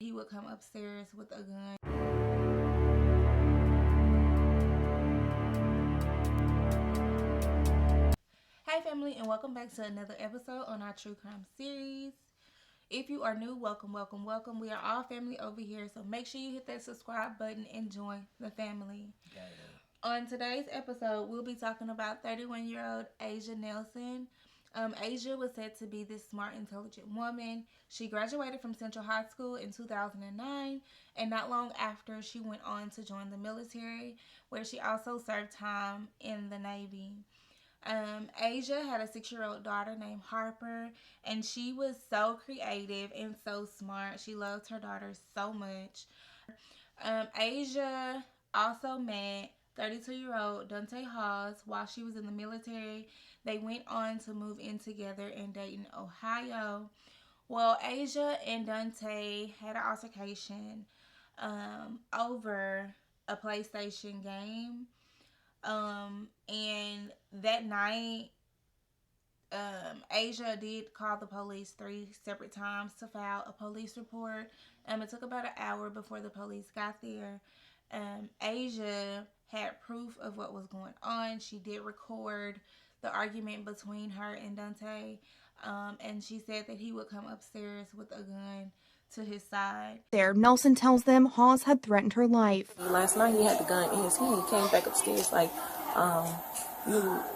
He would come upstairs with a gun. Hey family, and welcome back to another episode on our true crime series. If you are new, welcome, welcome, welcome. We are all family over here, so make sure you hit that subscribe button and join the family. On today's episode, we'll be talking about 31-year-old Aishi Nelson. Aishi was said to be this smart, intelligent woman. She graduated from Central High School in 2009, and not long after, she went on to join the military, where she also served time in the Navy. Aishi had a 6-year-old daughter named Harper, and she was so creative and so smart. She loved her daughter so much. Aishi also met 32-year-old Dante Hawes while she was in the military. They went on to move in together in Dayton, Ohio. Well, Aishi and Dante had an altercation over a PlayStation game. And that night, Aishi did call the police 3 separate times to file a police report. It took about an hour before the police got there. Aishi had proof of what was going on. She did record the argument between her and Dante, and she said that he would come upstairs with a gun to his side. There, Nelson tells them Hawes had threatened her life. Last night he had the gun in his hand. He came back upstairs like,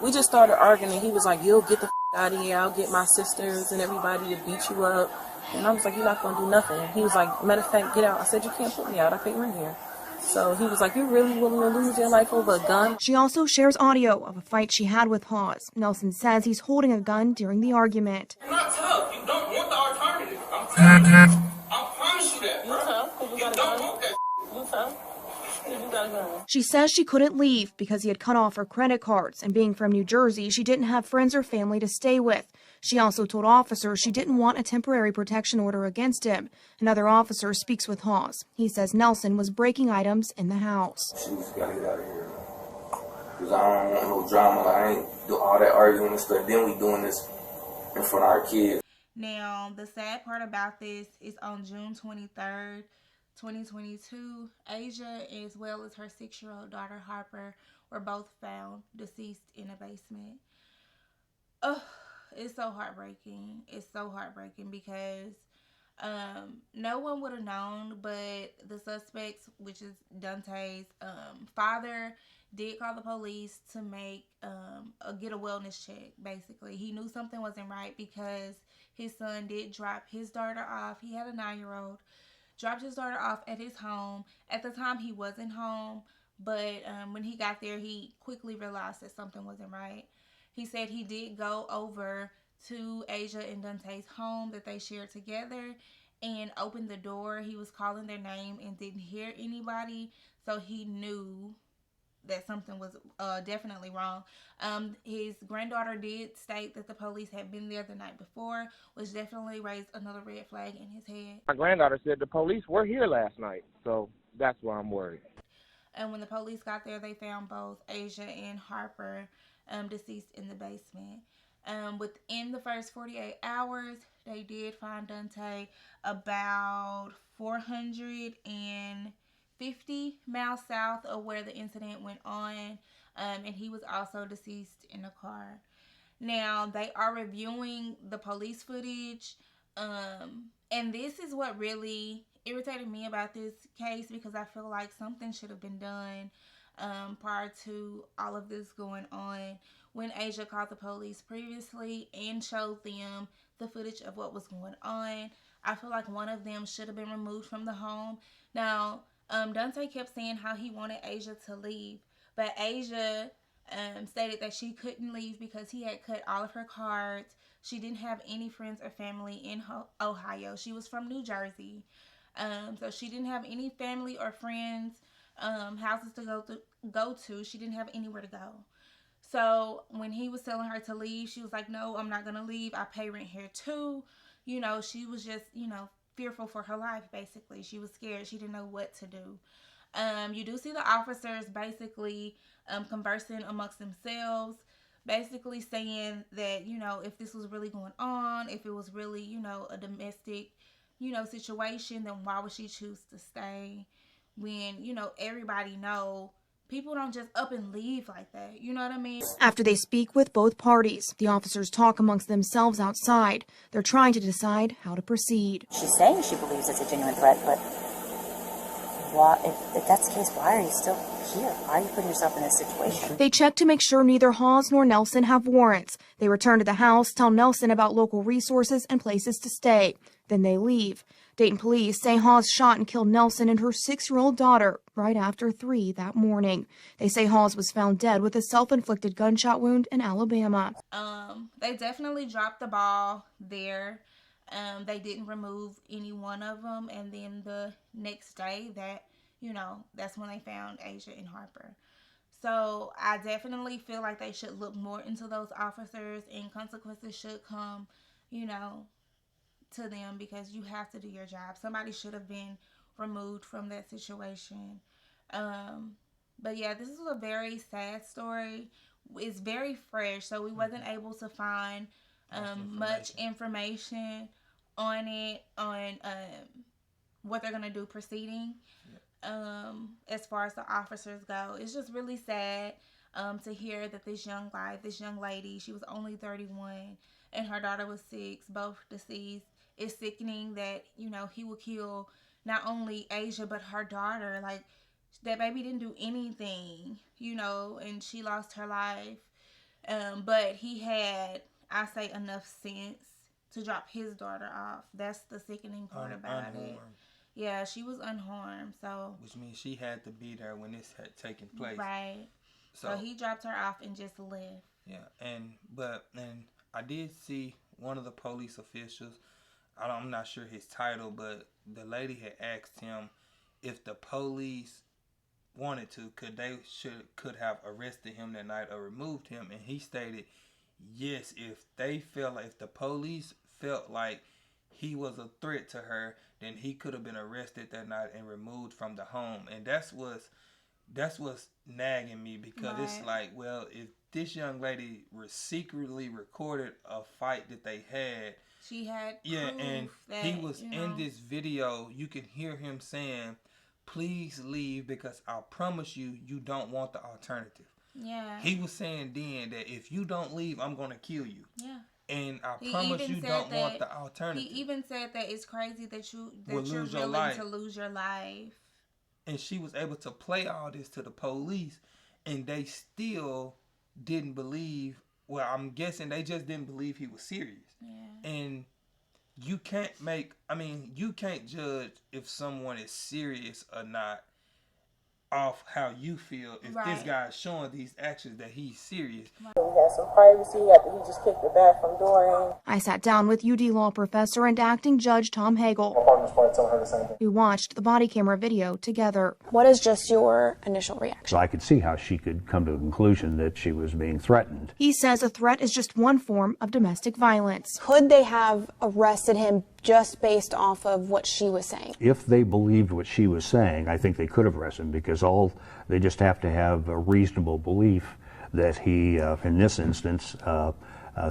we just started arguing, and he was like, "You'll get the out of here. I'll get my sisters and everybody to beat you up." And I was like, "You're not going to do nothing." He was like, "Matter of fact, get out." I said, "You can't put me out. I pay rent here." So he was like, "You're really willing to lose your life over a gun?" She also shares audio of a fight she had with Hawes. Nelson says he's holding a gun during the argument. You're not tough. You don't want the alternative. I'm telling you. I promise you that, bro. You tough? You don't want that. You tough? You got a gun. She says she couldn't leave because he had cut off her credit cards, and being from New Jersey, she didn't have friends or family to stay with. She also told officers she didn't want a temporary protection order against him. Another officer speaks with Hawes. He says Nelson was breaking items in the house. She just gotta get out of here. Because I don't want no drama. Like, I ain't do all that arguing and stuff. Then we doing this in front of our kids. Now, the sad part about this is on June 23rd, 2022, Aishi, as well as her 6-year-old daughter Harper, were both found deceased in a basement. Oh, it's so heartbreaking. It's so heartbreaking because no one would have known, but the suspects, which is Dante's father, did call the police to get a wellness check. Basically, he knew something wasn't right because his son did drop his daughter off. He had a 9-year-old. Dropped his daughter off at his home. At the time, he wasn't home, but when he got there, he quickly realized that something wasn't right. He said he did go over to Aishi and Dante's home that they shared together and opened the door. He was calling their name and didn't hear anybody, so he knew that something was definitely wrong. His granddaughter did state that the police had been there the night before, which definitely raised another red flag in his head. My granddaughter said the police were here last night, so that's why I'm worried. And when the police got there, they found both Aishi and Harper deceased in the basement. Within the first 48 hours, they did find Dante about 450 miles south of where the incident went on, and he was also deceased in a car. Now, they are reviewing the police footage, and this is what really irritated me about this case, because I feel like something should have been done prior to all of this going on. When Aishi called the police previously and showed them the footage of what was going on, I feel like one of them should have been removed from the home. Now, Dante kept saying how he wanted Aishi to leave, but Aishi stated that she couldn't leave because he had cut all of her cards. She didn't have any friends or family in Ohio. She was from New Jersey, so she didn't have any family or friends, houses to go to. She didn't have anywhere to go. So when he was telling her to leave, she was like, "No, I'm not going to leave. I pay rent here too." You know, she was just, fearful for her life, basically. She was scared. She didn't know what to do. You do see the officers basically conversing amongst themselves, basically saying that, if this was really going on, if it was really, a domestic situation, then why would she choose to stay when, everybody know people don't just up and leave like that. You know what I mean? After they speak with both parties, the officers talk amongst themselves outside. They're trying to decide how to proceed. She's saying she believes it's a genuine threat, but if that's the case, why are you still here? Why are you putting yourself in this situation? They check to make sure neither Hawes nor Nelson have warrants. They return to the house, tell Nelson about local resources and places to stay. Then they leave. Dayton police say Hawes shot and killed Nelson and her 6-year-old daughter right after 3 that morning. They say Hawes was found dead with a self-inflicted gunshot wound in Alabama. They definitely dropped the ball there. They didn't remove any one of them, and then the next day that's when they found Aishi and Harper. So I definitely feel like they should look more into those officers, and consequences should come, to them, because you have to do your job. Somebody should have been removed from that situation. But yeah, this is a very sad story. It's very fresh, so we wasn't able to find much information on it, on what they're gonna do proceeding. As far as the officers go, it's just really sad to hear that this young lady, she was only 31 and her daughter was 6, both deceased. It's sickening that he would kill not only Aishi but her daughter. Like, that baby didn't do anything, and she lost her life. But he had, I say, enough sense to drop his daughter off. That's the sickening part about it. Yeah, she was unharmed, so. Which means she had to be there when this had taken place. Right. So he dropped her off and just left. Yeah, and I did see one of the police officials. I'm not sure his title, but the lady had asked him if the police wanted to, could have arrested him that night or removed him, and he stated yes, if the police felt like he was a threat to her, then he could have been arrested that night and removed from the home. And that's what's nagging me, because it's like, well, if this young lady secretly recorded a fight that they had, she had and that, he was in this video, you can hear him saying, please leave, because I promise you don't want the alternative. Yeah. He was saying then that if you don't leave, I'm going to kill you. Yeah. And I promise you don't want the alternative. He even said that it's crazy that you're willing to lose your life. And she was able to play all this to the police, and they still didn't believe. Well, I'm guessing they just didn't believe he was serious. Yeah. And you can't judge if someone is serious or not off how you feel if this guy is showing these actions that he's serious. We had some privacy after he just kicked the bathroom door in. I sat down with UD Law professor and acting judge Tom Hagel. My partner's probably telling her the same thing. We watched the body camera video together. What is just your initial reaction? So I could see how she could come to the conclusion that she was being threatened. He says a threat is just one form of domestic violence. Could they have arrested him just based off of what she was saying? If they believed what she was saying, I think they could have arrested him, because they just have to have a reasonable belief that he, in this instance,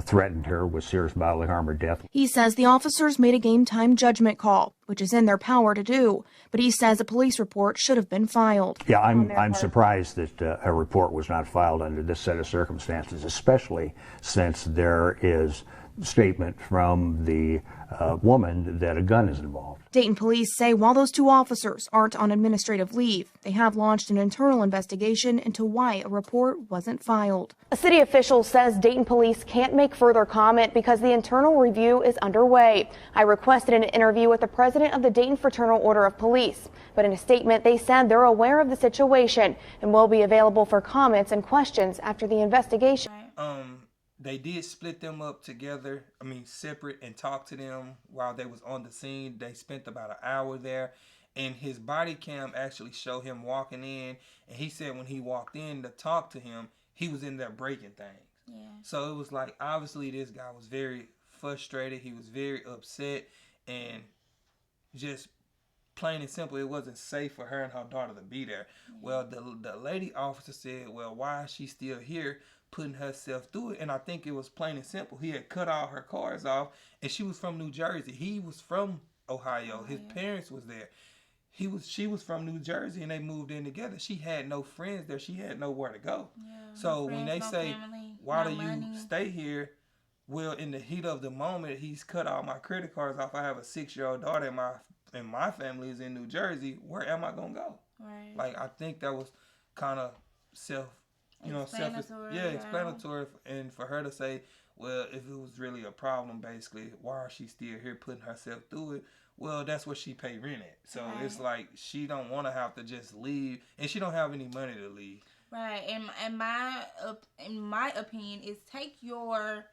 threatened her with serious bodily harm or death. He says the officers made a game-time judgment call, which is in their power to do, but he says a police report should have been filed. Yeah, I'm surprised that a report was not filed under this set of circumstances, especially since there is statement from the woman that a gun is involved. Dayton police say while those 2 officers aren't on administrative leave, they have launched an internal investigation into why a report wasn't filed. A city official says Dayton police can't make further comment because the internal review is underway. I requested an interview with the president of the Dayton Fraternal Order of Police, but in a statement they said they're aware of the situation and will be available for comments and questions after the investigation. They did split them up together, separate, and talk to them while they was on the scene. They spent about an hour there, and his body cam actually showed him walking in, and he said when he walked in to talk to him, he was in there breaking things. Yeah. So it was like, obviously this guy was very frustrated. He was very upset, and just plain and simple, it wasn't safe for her and her daughter to be there. Mm-hmm. Well, the lady officer said, well, why is she still here putting herself through it? And I think it was plain and simple. He had cut all her cars off, and she was from New Jersey. He was from Ohio. His parents was there. She was from New Jersey, and they moved in together. She had no friends there. She had nowhere to go. Yeah, So no when friends, they no say, family, "Why no do you money. stay here?" Well, in the heat of the moment, he's cut all my credit cards off. I have a 6-year-old daughter, and my family is in New Jersey. Where am I gonna go? Right. Like, I think that was kind of explanatory. Explanatory. And for her to say, well, if it was really a problem, basically, why is she still here putting herself through it? Well, that's what she pay rent at. So Right. it's like she don't want to have to just leave, and she don't have any money to leave. Right. And my opinion is take your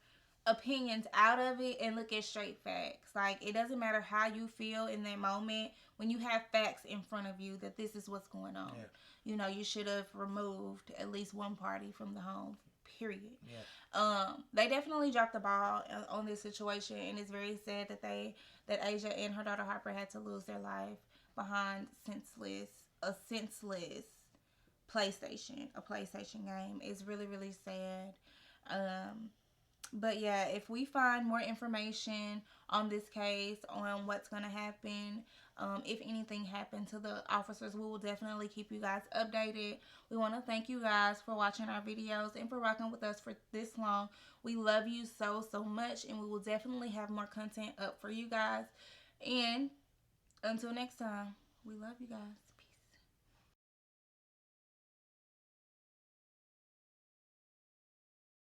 opinions out of it and look at straight facts. Like, it doesn't matter how you feel in that moment. When you have facts in front of you that this is what's going on, you should have removed at least one party from the home. Period. They definitely dropped the ball on this situation, and it's very sad that Asia and her daughter Harper had to lose their life behind a senseless PlayStation game. It's really, really sad. But yeah, if we find more information on this case, on what's going to happen, if anything happened to the officers, we will definitely keep you guys updated. We want to thank you guys for watching our videos and for rocking with us for this long. We love you so, so much, and we will definitely have more content up for you guys. And until next time, we love you guys.